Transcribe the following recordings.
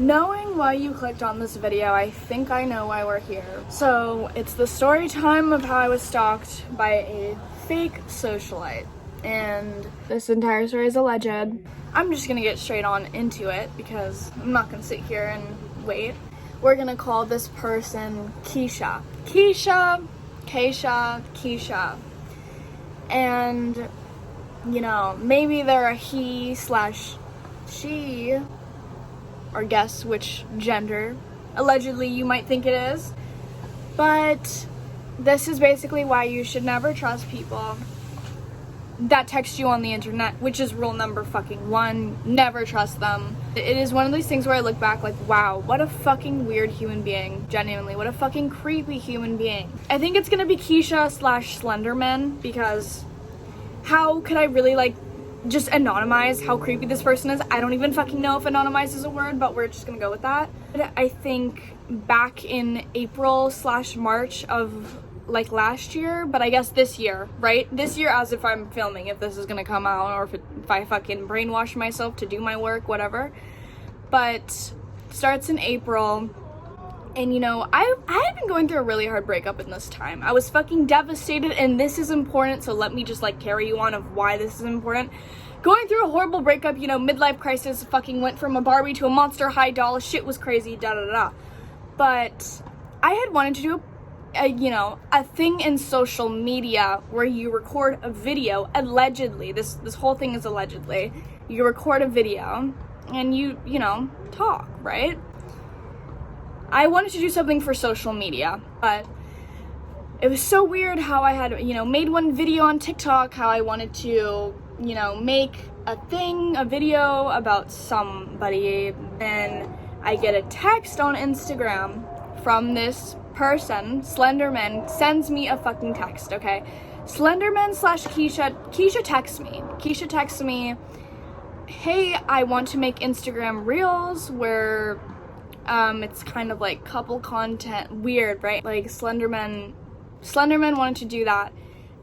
Knowing why you clicked on this video, I think I know why we're here. So it's the story time of how I was stalked by a fake socialite. And this entire story is alleged. I'm just gonna get straight on into it because I'm not gonna sit here and wait. We're gonna call this person Keisha. Keisha. And, you know, maybe they're a he/she, or guess which gender allegedly you might think it is. But this is basically why you should never trust people that text you on the internet, which is rule number fucking 1. Never trust them. It is one of these things where I look back like, wow, what a fucking weird human being. Genuinely, what a fucking creepy human being. I think it's gonna be Keisha/Slenderman, because how could I really just anonymize how creepy this person is? I don't even fucking know if anonymize is a word, but we're just gonna go with that. I think back in April/March of last year, but I guess this year, right? This year, as if I'm filming, if this is gonna come out, or if I fucking brainwash myself to do my work, whatever. But starts in April, and you know, I had been going through a really hard breakup in this time. I was fucking devastated, and this is important, so let me just carry you on of why this is important. Going through a horrible breakup, you know, midlife crisis, fucking went from a Barbie to a Monster High doll, shit was crazy, da-da-da. But I had wanted to do a thing in social media where you record a video, allegedly, this whole thing is allegedly, you record a video, and you know, talk, right? I wanted to do something for social media, but it was so weird how I had, made one video on TikTok, how I wanted to, make a video about somebody, and I get a text on Instagram from this person. Slenderman sends me a fucking text, okay? Slenderman/Keisha texts me. Keisha texts me, hey, I want to make Instagram reels where it's kind of like couple content. Weird, right? Slenderman wanted to do that.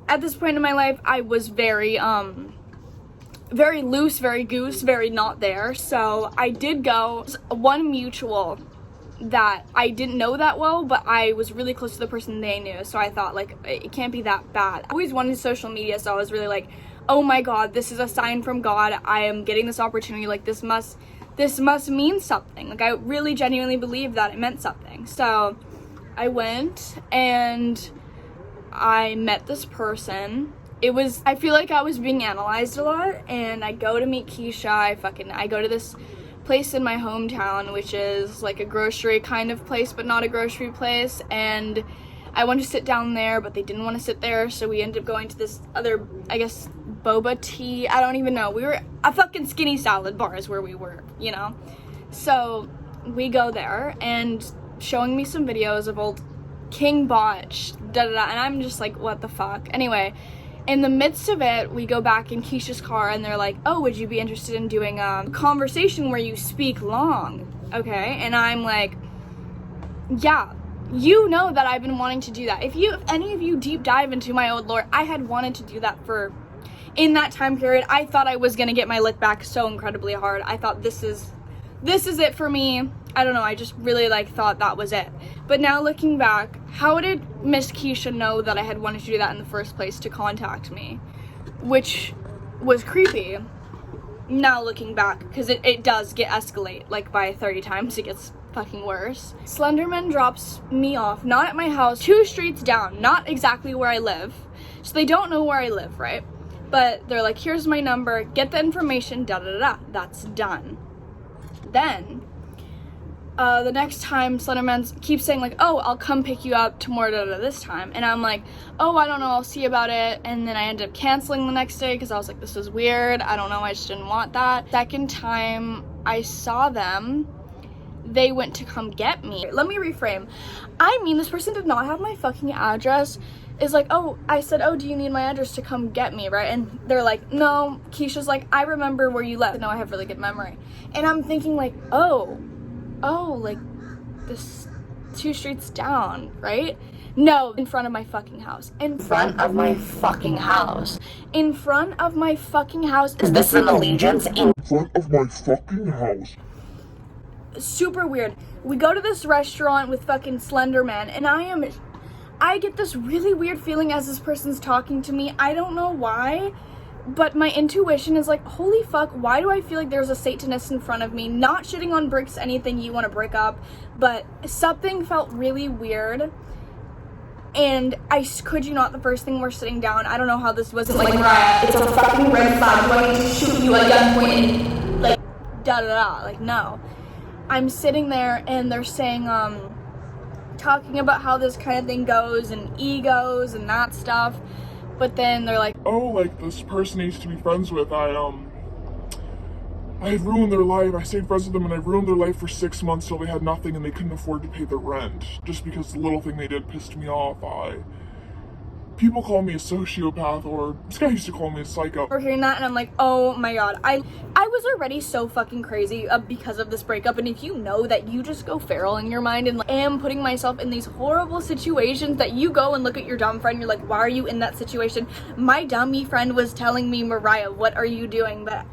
At this point in my life, I was very loose, very goose, very not there. So I did go. One mutual that I didn't know that well, but I was really close to the person they knew. So I thought, it can't be that bad. I always wanted social media, so I was really oh my God, this is a sign from God. I am getting this opportunity. This must mean something. I really genuinely believe that it meant something. So I went and I met this person. I feel like I was being analyzed a lot, and I go to meet Keisha. I go to this place in my hometown, which is a grocery kind of place, but not a grocery place, and I wanted to sit down there, but they didn't want to sit there, so we ended up going to this other, I guess, boba tea, I don't even know. We were a fucking skinny salad bar is where we were, So we go there, and showing me some videos of old King Botch, da-da-da, and I'm just what the fuck? Anyway, in the midst of it, we go back in Keisha's car, and they're oh, would you be interested in doing a conversation where you speak long? Okay, and I'm yeah, you know that I've been wanting to do that. If any of you deep dive into my old lore, I had wanted to do that in that time period. I thought I was gonna get my lick back so incredibly hard. I thought this is it for me. I don't know, I just really thought that was it. But now looking back, how did Miss Keisha know that I had wanted to do that in the first place to contact me? Which was creepy. Now looking back, because it does escalate, by 30 times, it gets fucking worse. Slenderman drops me off, not at my house, 2 streets down, not exactly where I live. So they don't know where I live, right? But they're here's my number, get the information, da-da-da-da. That's done. Then, the next time, Slenderman keeps saying, oh, I'll come pick you up tomorrow, da-da-da, this time. And I'm oh, I don't know, I'll see about it. And then I ended up canceling the next day because I was this is weird. I don't know, I just didn't want that. Second time I saw them, they went to come get me. Let me reframe. This person did not have my fucking address. Is oh, I said, oh, do you need my address to come get me, right? And they're no. Keisha's I remember where you live. No, I have really good memory. And I'm thinking oh, this 2 streets down, right? No, in front of my fucking house. In front of my fucking house. In front of my fucking house. Is this an allegiance? In front of my fucking house. super weird. We go to this restaurant with fucking Slender Man, and I get this really weird feeling as this person's talking to me. I don't know why, but my intuition is like, holy fuck, why do I feel like there's a Satanist in front of me? Not shitting on bricks, anything you want to break up, but something felt really weird. And I could you not, the first thing we're sitting down, I don't know how this wasn't like, it's a fucking red flag, do I need to shoot you at gunpoint and like da-da-da, like no. I'm sitting there and they're saying, talking about how this kind of thing goes and egos and that stuff, but then they're like, oh, like this person I used to be friends with, I ruined their life. I stayed friends with them and I ruined their life for 6 months till they had nothing and they couldn't afford to pay the rent just because the little thing they did pissed me off. People call me a sociopath, or this guy used to call me a psycho. We're hearing that and I'm like, oh my god, I was already so fucking crazy because of this breakup. And if you know that you just go feral in your mind and like, am putting myself in these horrible situations that you go and look at your dumb friend, you're like, why are you in that situation? My dummy friend was telling me, Mariah, what are you doing? But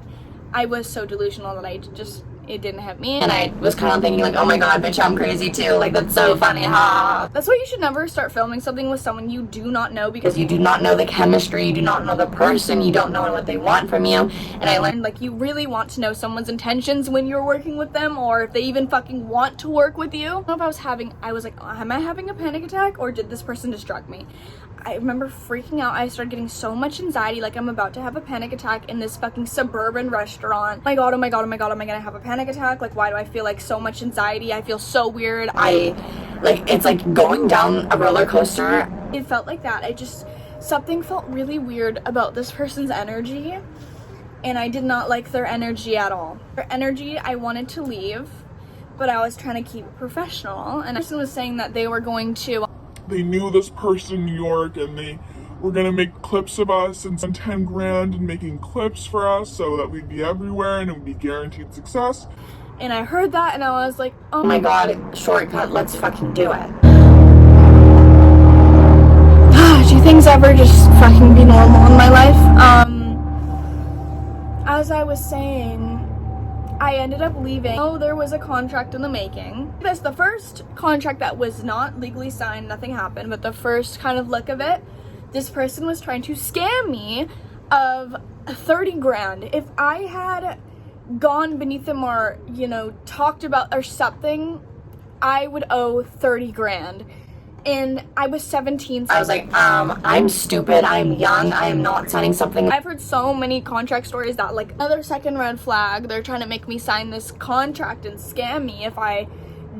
I was so delusional that it didn't hit me. And I was kind of thinking like, oh my god, bitch, I'm crazy too. Like, that's so funny, ha. That's why you should never start filming something with someone you do not know, because You do not know the chemistry, you do not know the person, you don't know what they want from you. And I learned, like, you really want to know someone's intentions when you're working with them, or if they even fucking want to work with you. I don't know if I was like, am I having a panic attack, or did this person distract me? I remember freaking out. I started getting so much anxiety, like I'm about to have a panic attack in this fucking suburban restaurant. Oh my god, oh my god, oh my god, am I gonna have a panic attack? Like, why do I feel like so much anxiety? I feel so weird. it's like going down a roller coaster. It felt like that. Something felt really weird about this person's energy, and I did not like their energy at all. Their energy, I wanted to leave, but I was trying to keep it professional, and the person was saying that they were going to... They knew this person in New York and they were gonna make clips of us and spend 10 grand in making clips for us so that we'd be everywhere and it would be guaranteed success. And I heard that and I was like, oh my god, shortcut, let's fucking do it. Do things ever just fucking be normal in my life? As I was saying, I ended up leaving. Oh, there was a contract in the making. That's the first contract that was not legally signed, nothing happened, but the first kind of look of it, this person was trying to scam me of 30 grand. If I had gone beneath them or, talked about or something, I would owe 30 grand. And I was 17. So I was like, I'm stupid, I'm young, I am not signing something. I've heard so many contract stories that, like, another second red flag, they're trying to make me sign this contract and scam me. If I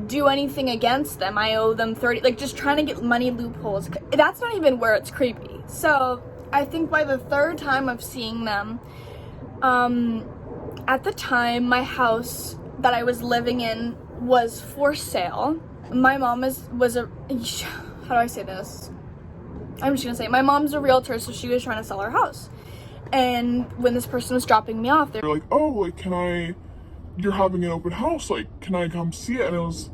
do anything against them, I owe them 30, like, just trying to get money loopholes. That's not even where it's creepy. So I think by the third time of seeing them, at the time, my house that I was living in was for sale. My mom was a, how do I say this? I'm just gonna say, my mom's a realtor, so she was trying to sell her house. And when this person was dropping me off, they're like, oh, like, you're having an open house, like, can I come see it? And it was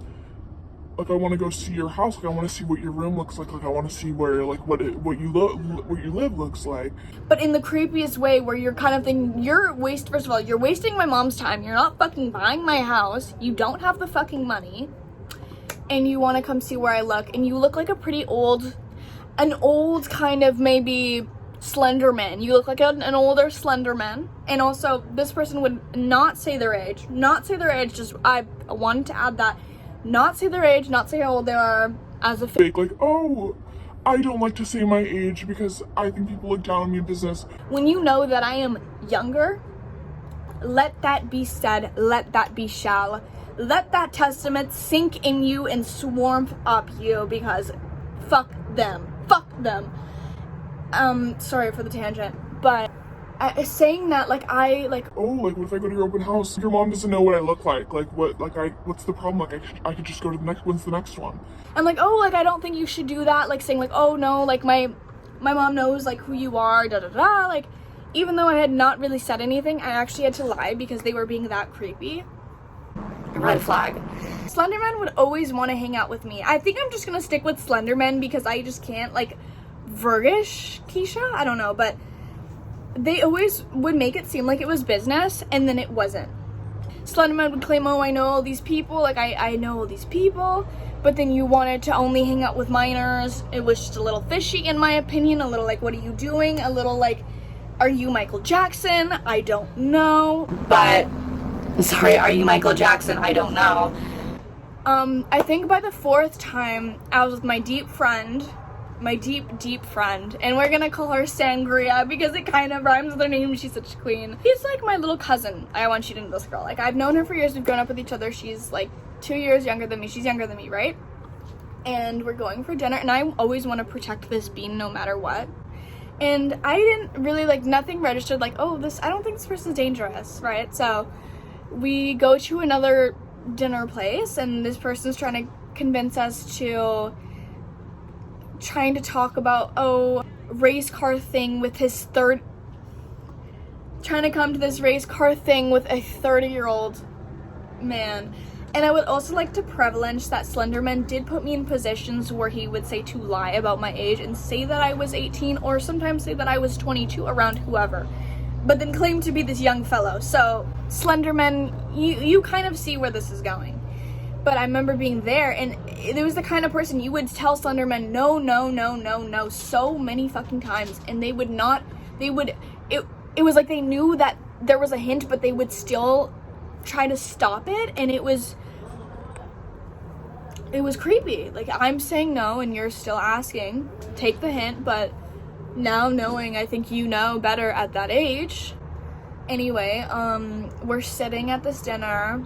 like, I want to go see your house, like, I want to see what your room looks like I want to see where, like, what you live looks like. But in the creepiest way, where you're kind of thinking, first of all, you're wasting my mom's time, you're not fucking buying my house, you don't have the fucking money, and you want to come see where I look, and you look like an old kind of maybe Slender Man. You look like an older Slender Man. And also, this person would not say their age, just, I wanted to add that, not say their age, not say how old they are, as a fake, like, oh, I don't like to say my age because I think people look down on me in business. When you know that I am younger, let that be said, let that be shall. Let that testament sink in you and swarm up you, because fuck them. Sorry for the tangent, but saying that, like, oh, like, what if I go to your open house? Your mom doesn't know what I look like. Like, what's the problem? Like, I could just go to the next, when's the next one? And like, oh, like, I don't think you should do that. Like, saying like, oh no, like, my mom knows, like, who you are, da-da-da. Like, even though I had not really said anything, I actually had to lie because they were being that creepy. Red flag. Slenderman would always want to hang out with me. I think I'm just gonna stick with Slenderman because I just can't, like, Vergish Keisha? I don't know, but they always would make it seem like it was business, and then it wasn't. Slenderman would claim, oh, I know all these people, like I know all these people, but then you wanted to only hang out with minors. It was just a little fishy in my opinion, a little like, what are you doing? A little like, are you Michael Jackson? I don't know. But, sorry, are you Michael Jackson? I don't know. I think by the 4th time, I was with my deep friend, and we're gonna call her Sangria because it kind of rhymes with her name. She's such a queen. She's like my little cousin. I want you to know this girl. Like, I've known her for years. We've grown up with each other. She's like 2 years younger than me. She's younger than me, right? And we're going for dinner, and I always want to protect this bean no matter what. And I didn't really, like, nothing registered, like, oh, I don't think this person's dangerous, right? So we go to another dinner place, and this person's trying to convince us to, trying to talk about, oh, race car thing with his trying to come to this race car thing with a 30-year-old man. And I would also like to prevalence that Slenderman did put me in positions where he would say to lie about my age and say that I was 18, or sometimes say that I was 22 around whoever, but then claim to be this young fellow. So Slenderman, you kind of see where this is going. But I remember being there, and it was the kind of person you would tell Slenderman no, no, no, no, no so many fucking times, and it was like they knew that there was a hint, but they would still try to stop it, and it was creepy. Like, I'm saying no and you're still asking. Take the hint, but now knowing, I think you know better at that age. Anyway, we're sitting at this dinner,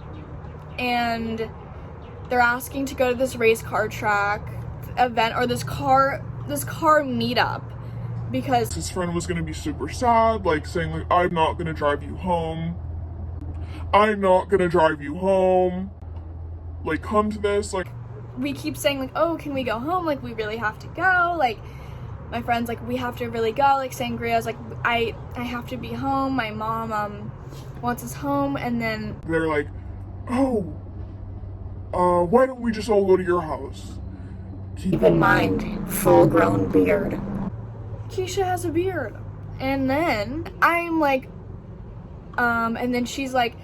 and they're asking to go to this race car track event, or this car meetup, because his friend was gonna be super sad, like saying like, I'm not gonna drive you home. Like, come to this. Like, we keep saying like, oh, can we go home? Like, we really have to go. Like, my friend's like, we have to really go. Like, Sangria's like, I have to be home. My mom wants us home. And then they're like, oh, why don't we just all go to your house? Keep in mind, full-grown beard. Keisha has a beard. And then I'm like, and then she's like,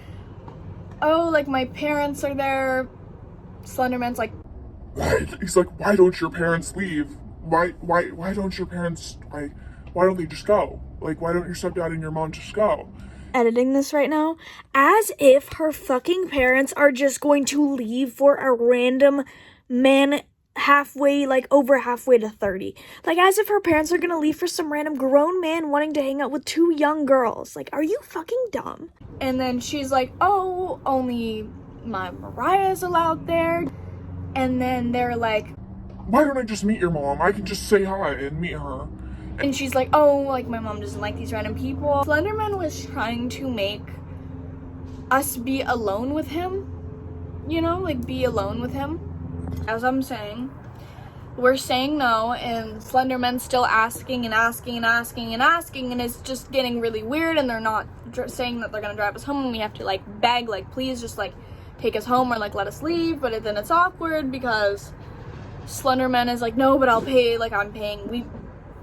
oh, like, my parents are there. Slenderman's like, he's like, why don't your parents leave? Why don't your parents, why don't they just go? Like, why don't your stepdad and your mom just go? Editing this right now, as if her fucking parents are just going to leave for a random man halfway, like over halfway to 30. Like, as if her parents are gonna leave for some random grown man wanting to hang out with 2 young girls. Like, are you fucking dumb? And then she's like, oh, only my Mariah's allowed there. And then they're like, why don't I just meet your mom? I can just say hi and meet her. And she's like, oh, like, my mom doesn't like these random people. Slenderman was trying to make us be alone with him. You know, like, be alone with him. As I'm saying, we're saying no, and Slenderman's still asking and asking and asking and asking, and it's just getting really weird, and they're not saying that they're gonna drive us home, and we have to, like, beg, like, please just, like, take us home or, like, let us leave. But then it's awkward because Slenderman is like, no, but I'll pay, like, I'm paying. We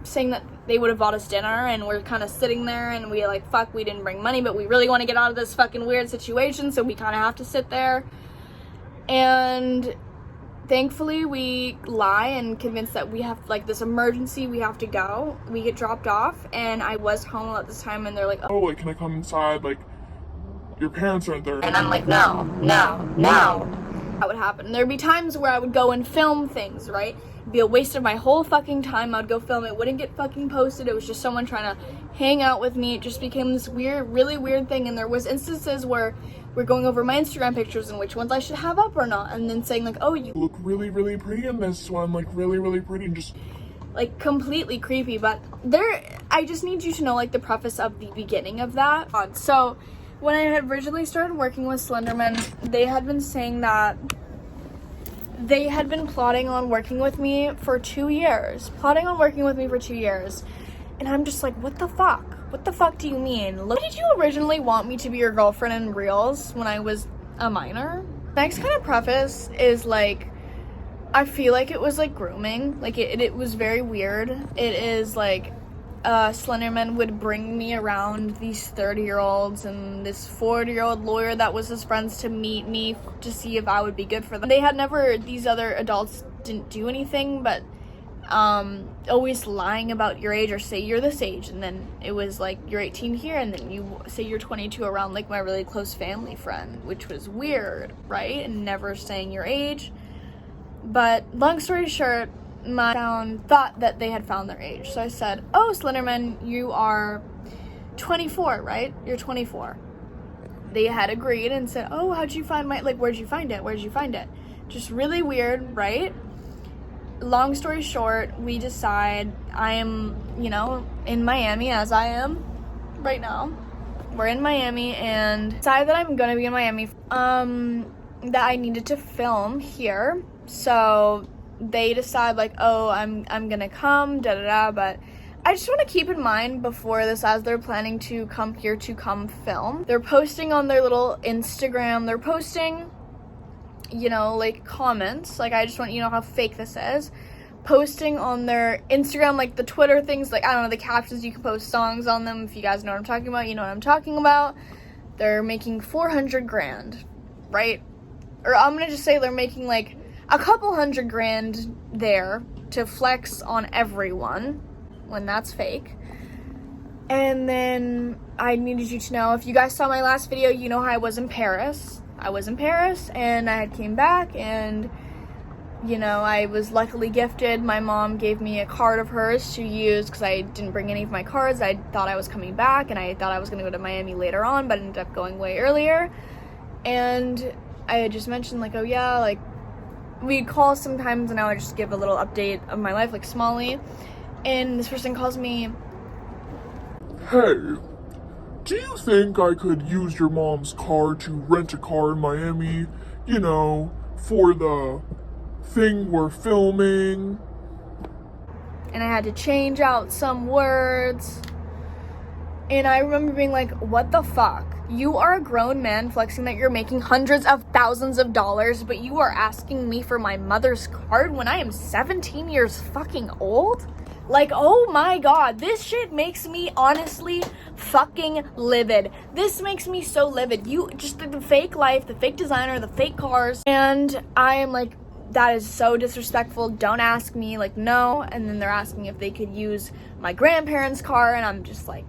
saying that they would have bought us dinner, and we're kind of sitting there, and we like, fuck, we didn't bring money, but we really want to get out of this fucking weird situation, so we kind of have to sit there. And thankfully we lie and convince that we have, like, this emergency, we have to go. We get dropped off, and I was home at this time, and they're like, oh, like, can I come inside? Like, your parents aren't there. And I'm like, no, no, no. that would happen. There'd be times where I would go and film things, right? It'd be a waste of my whole fucking time. I'd go film it, wouldn't get fucking posted. It was just someone trying to hang out with me. It just became this weird, really weird thing. And there was instances where we're going over my Instagram pictures and which ones I should have up or not, and then saying like, oh, you look really, really pretty in this one, like really, really pretty, and just like completely creepy. But I just need you to know, like, the preface of the beginning of that. So when I had originally started working with Slenderman, they had been saying that they had been plotting on working with me for 2 years. And I'm just like, what the fuck? What the fuck do you mean? Look, did you originally want me to be your girlfriend in reals when I was a minor? Next kind of preface is like, I feel like it was like grooming. Like it was very weird. It is like, Slenderman would bring me around these 30-year-olds and this 40-year-old lawyer that was his friends to meet me to see if I would be good for them. These other adults didn't do anything but always lying about your age or say you're this age, and then it was like you're 18 here and then you say you're 22 around like my really close family friend, which was weird, right? And never saying your age. But long story short, my town thought that they had found their age. So I said, oh, Slenderman, you are 24, right? You're 24. They had agreed and said, oh, how'd you find where'd you find it? Just really weird, right? Long story short, we decide I am, in Miami, as I am right now. We're in Miami and decided that I'm gonna be in Miami, that I needed to film here. So they decide like, oh, I'm gonna come, but I just want to keep in mind before this, as they're planning to come here to come film, they're posting on their little Instagram, they're posting, like comments, like I just want you to know how fake this is, posting on their Instagram, like the Twitter things, like I don't know, the captions, you can post songs on them. If you guys know what I'm talking about, you know what I'm talking about. They're making 400 grand, right? Or I'm gonna just say they're making like a couple $100 grand there to flex on everyone, when that's fake. And then I needed you to know, if you guys saw my last video, you know how I was in Paris. And I had came back and, I was luckily gifted. My mom gave me a card of hers to use because I didn't bring any of my cards. I thought I was coming back and I thought I was going to go to Miami later on, but ended up going way earlier. And I had just mentioned like, oh yeah, like we'd call sometimes and I would just give a little update of my life, like Smalley. And this person calls me, Hey, do you think I could use your mom's car to rent a car in Miami, for the thing we're filming? and I had to change out some words. And I remember being like, what the fuck? You are a grown man flexing that you're making hundreds of thousands of dollars, but you are asking me for my mother's card when I am 17 years fucking old? Like, oh my god, this shit makes me honestly fucking livid. This makes me so livid. You just, the fake life, the fake designer, the fake cars. And I am like, that is so disrespectful. Don't ask me, like, no. And then they're asking if they could use my grandparents' car, and I'm just like,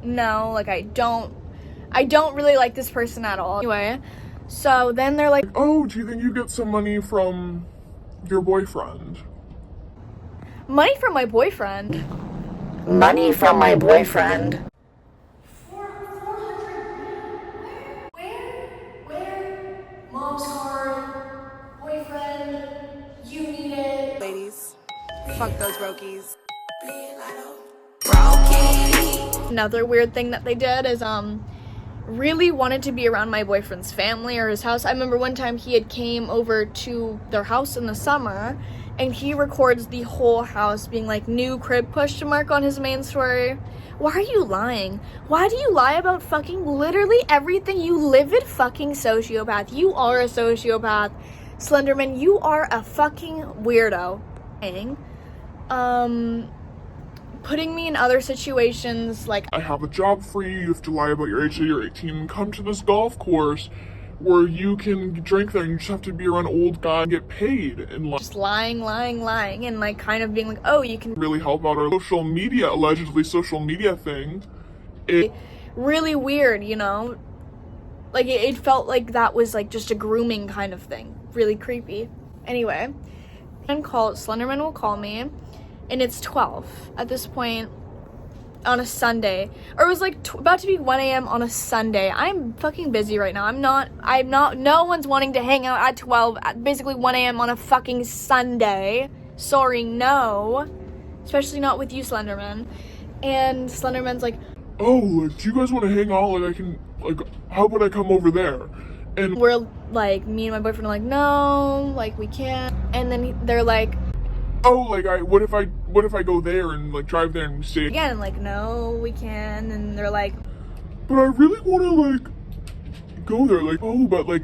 no, like, I don't really like this person at all. Anyway, so then they're like, oh, do you think you get some money from your boyfriend? money from my boyfriend? Money from my boyfriend. Where? Mom's car, boyfriend, you need it. Ladies, fuck those brokies. Another weird thing that they did is, really wanted to be around my boyfriend's family or his house. I remember one time he had came over to their house in the summer, and he records the whole house being like, new crib question mark on his main story. Why are you lying? Why do you lie about fucking literally everything? You livid fucking sociopath. You are a sociopath. Slenderman, you are a fucking weirdo. Putting me in other situations, like, I have a job for you, you have to lie about your age, so you're 18, and come to this golf course where you can drink there, and you just have to be around old guys and get paid, and like, just lying, and like kind of being like, oh, you can really help out our allegedly social media thing. really weird, like it felt like that was like just a grooming kind of thing, really creepy. Anyway, Slenderman will call me, and it's 12 at this point on a Sunday, or it was like about to be 1 a.m. on a Sunday. I'm fucking busy right now. I'm not, no one's wanting to hang out at 12 at basically 1 a.m. on a fucking Sunday. Sorry, no. Especially not with you, Slenderman. And Slenderman's like, oh, like, do you guys want to hang out? Like, I can, like, how about I come over there? And we're like, me and my boyfriend are like, no, like, we can't. And then they're like, oh, like, what if I go there and like drive there and stay again, like, no, we can. And they're like, but I really want to like go there, like, oh, but like,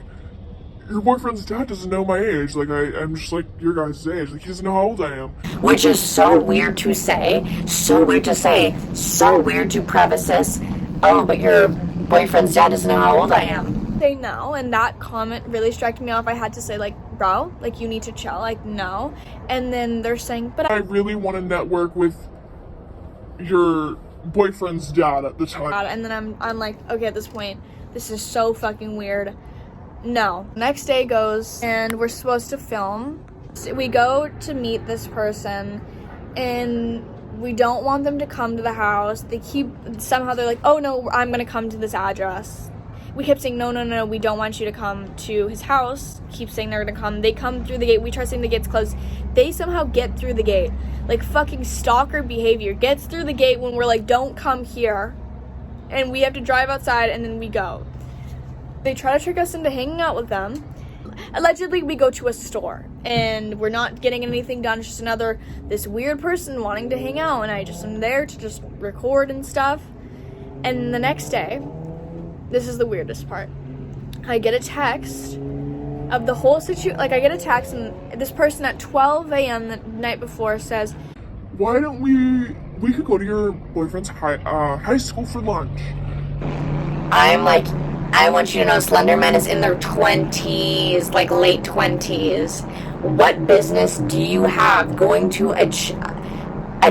your boyfriend's dad doesn't know my age. Like, I'm just like your guys' age. Like, he doesn't know how old I am. Which is so weird to say, so weird to say, so weird to preface this. Oh, but your boyfriend's dad doesn't know how old I am. Say no, and that comment really struck me off. I had to say, like, bro, like, you need to chill, like, no. And then they're saying, but I really want to network with your boyfriend's dad at the time. and then I'm like, okay, at this point, this is so fucking weird. No. Next day goes, and we're supposed to film. So we go to meet this person, and we don't want them to come to the house. Somehow they're like, oh no, I'm gonna come to this address. We kept saying, no, we don't want you to come to his house. Keep saying they're gonna come. They come through the gate. We try saying the gate's closed. They somehow get through the gate. Like, fucking stalker behavior. Gets through the gate when we're like, don't come here. And we have to drive outside, and then we go. They try to trick us into hanging out with them. Allegedly, we go to a store, and we're not getting anything done. It's just this weird person wanting to hang out, and I just am there to just record and stuff. And the next day, this is the weirdest part. I get a text of the whole situation. Like, I get a text, and this person at 12 a.m. the night before says, why don't we could go to your boyfriend's high school for lunch. I'm like, I want you to know Slenderman is in their 20s, like late 20s. What business do you have going to a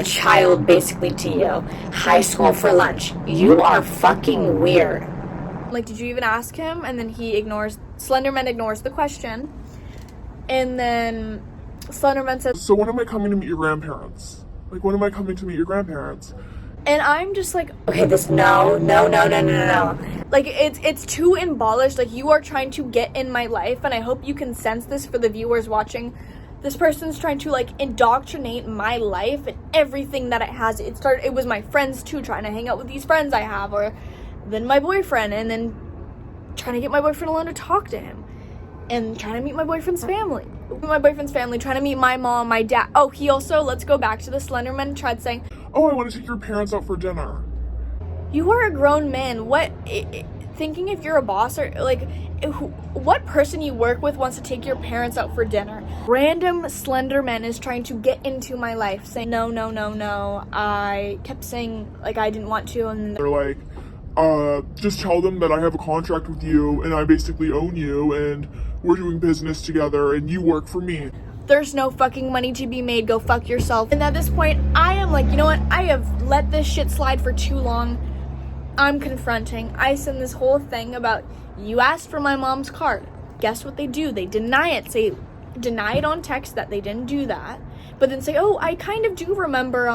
child basically to you? High school for lunch. You are fucking weird. like, did you even ask him? And then Slenderman ignores the question. And then Slenderman says, so when am I coming to meet your grandparents? Like, when am I coming to meet your grandparents? and I'm just like, Okay, no. like, it's too embellished. Like, you are trying to get in my life, and I hope you can sense this for the viewers watching. This person's trying to, like, indoctrinate my life and everything that it has. It was my friends too, trying to hang out with these friends I have, or then my boyfriend, and then trying to get my boyfriend alone to talk to him, and trying to meet my boyfriend's family. Trying to meet my mom, my dad. Oh, he also, let's go back to the Slenderman, tried saying, oh, I want to take your parents out for dinner. you are a grown man. What, thinking if you're a boss, or like, what person you work with wants to take your parents out for dinner? Random Slenderman is trying to get into my life, saying no. I kept saying, like, I didn't want to, and They're like, just tell them that I have a contract with you and I basically own you and we're doing business together and you work for me. there's no fucking money to be made, go fuck yourself. And at this point, I am like, you know what, I have let this shit slide for too long. I'm confronting. I send this whole thing about, you asked for my mom's card. Guess what they do? They deny it. Deny it on text that they didn't do that, but then say, oh, I kind of do remember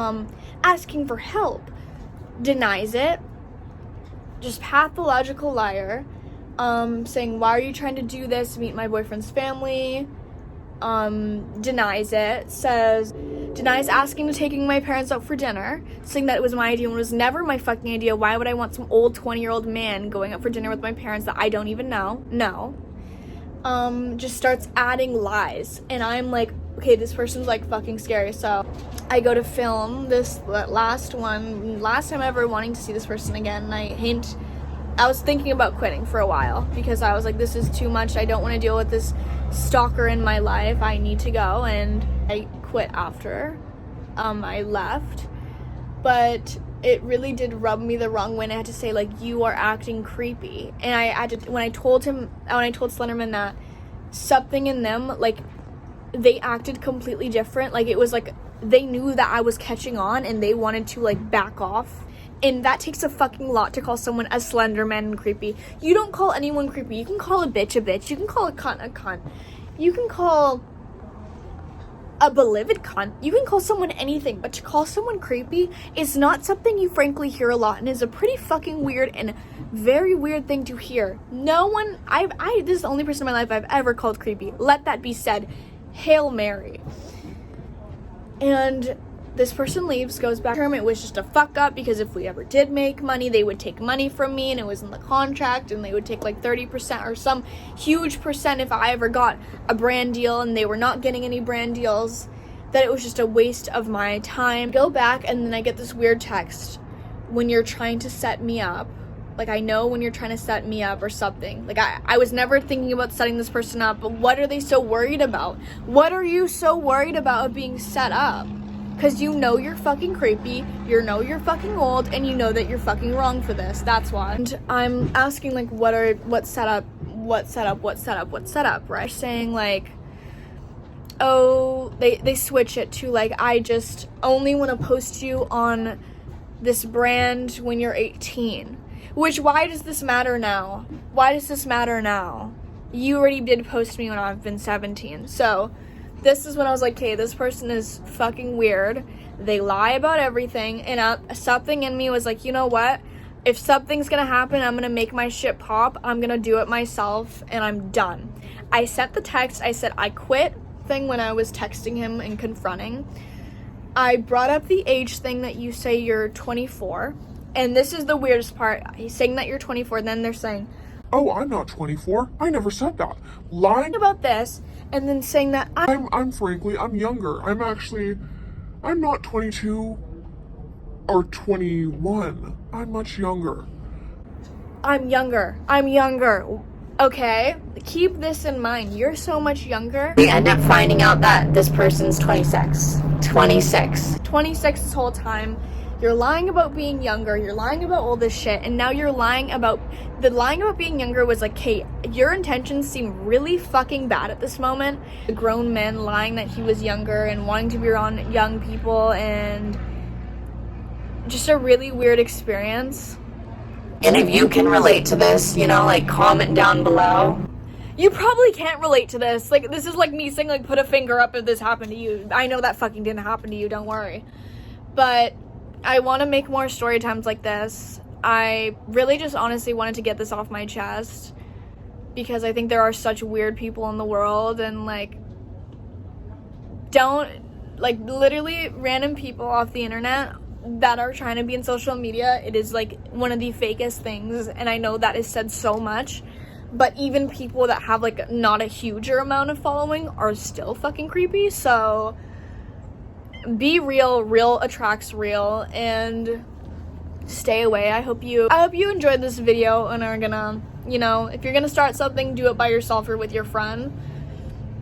asking for help. Denies it. Just pathological liar. Saying, why are you trying to do this? Meet my boyfriend's family. Denies it. Denies asking to taking my parents out for dinner, saying that it was my idea and it was never my fucking idea. Why would I want some old 20-year-old man going out for dinner with my parents that I don't even know? No. Just starts adding lies, and I'm like, okay, this person's like fucking scary. So I go to film this last time ever wanting to see this person again, and I was thinking about quitting for a while because I was like, this is too much. I don't want to deal with this stalker in my life. I need to go, and I quit after I left. But it really did rub me the wrong way, and I had to say, like, you are acting creepy. And I had to, when I told Slenderman that something in them, like, they acted completely different. Like, it was like they knew that I was catching on and they wanted to, like, back off. And that takes a fucking lot to call someone a Slenderman creepy. You don't call anyone creepy. You can call a bitch a bitch. You can call a cunt a cunt. You can call a beloved cunt. You can call someone anything, but to call someone creepy is not something you frankly hear a lot, and is a pretty fucking weird and very weird thing to hear. No one, this is the only person in my life I've ever called creepy. Let that be said. Hail Mary. And this person leaves, goes back home. It was just a fuck up, because if we ever did make money, they would take money from me, and it was in the contract, and they would take like 30% or some huge percent if I ever got a brand deal, and they were not getting any brand deals, that it was just a waste of my time. Go back, and then I get this weird text, when you're trying to set me up Like, I know when you're trying to set me up or something. Like, I was never thinking about setting this person up, but what are they so worried about? What are you so worried about of being set up? Because you know you're fucking creepy, you know you're fucking old, and you know that you're fucking wrong for this. That's why. And I'm asking, like, what setup, right? Saying, like, oh, they switch it to, like, I just only want to post you on this brand when you're 18. Which, why does this matter now? Why does this matter now? You already did post me when I've been 17. So, this is when I was like, okay, this person is fucking weird. They lie about everything. And something in me was like, you know what? If something's gonna happen, I'm gonna make my shit pop. I'm gonna do it myself, and I'm done. I sent the text. I said, I quit thing when I was texting him and confronting. I brought up the age thing that you say you're 24. And this is the weirdest part. He's saying that you're 24, and then they're saying, oh, I'm not 24. I never said that. Lying about this, and then saying that I'm frankly, I'm younger. I'm not 22 or 21. I'm much younger. I'm younger. Okay? Keep this in mind. You're so much younger. We end up finding out that this person's 26. 26 this whole time. You're lying about being younger, you're lying about all this shit, and now you're lying about being younger was like, hey, your intentions seem really fucking bad at this moment. A grown man lying that he was younger and wanting to be around young people, and just a really weird experience. And if you can relate to this, you know, like, comment down below. You probably can't relate to this. Like, this is like me saying, like, put a finger up if this happened to you. I know that fucking didn't happen to you, don't worry. But I want to make more story times like this. I really just honestly wanted to get this off my chest because I think there are such weird people in the world, and like, literally random people off the internet that are trying to be in social media. It is like one of the fakest things, and I know that is said so much, but even people that have like not a huger amount of following are still fucking creepy. So be real. Real attracts real, and stay away. I hope you enjoyed this video and are gonna, you know, if you're gonna start something, do it by yourself or with your friend.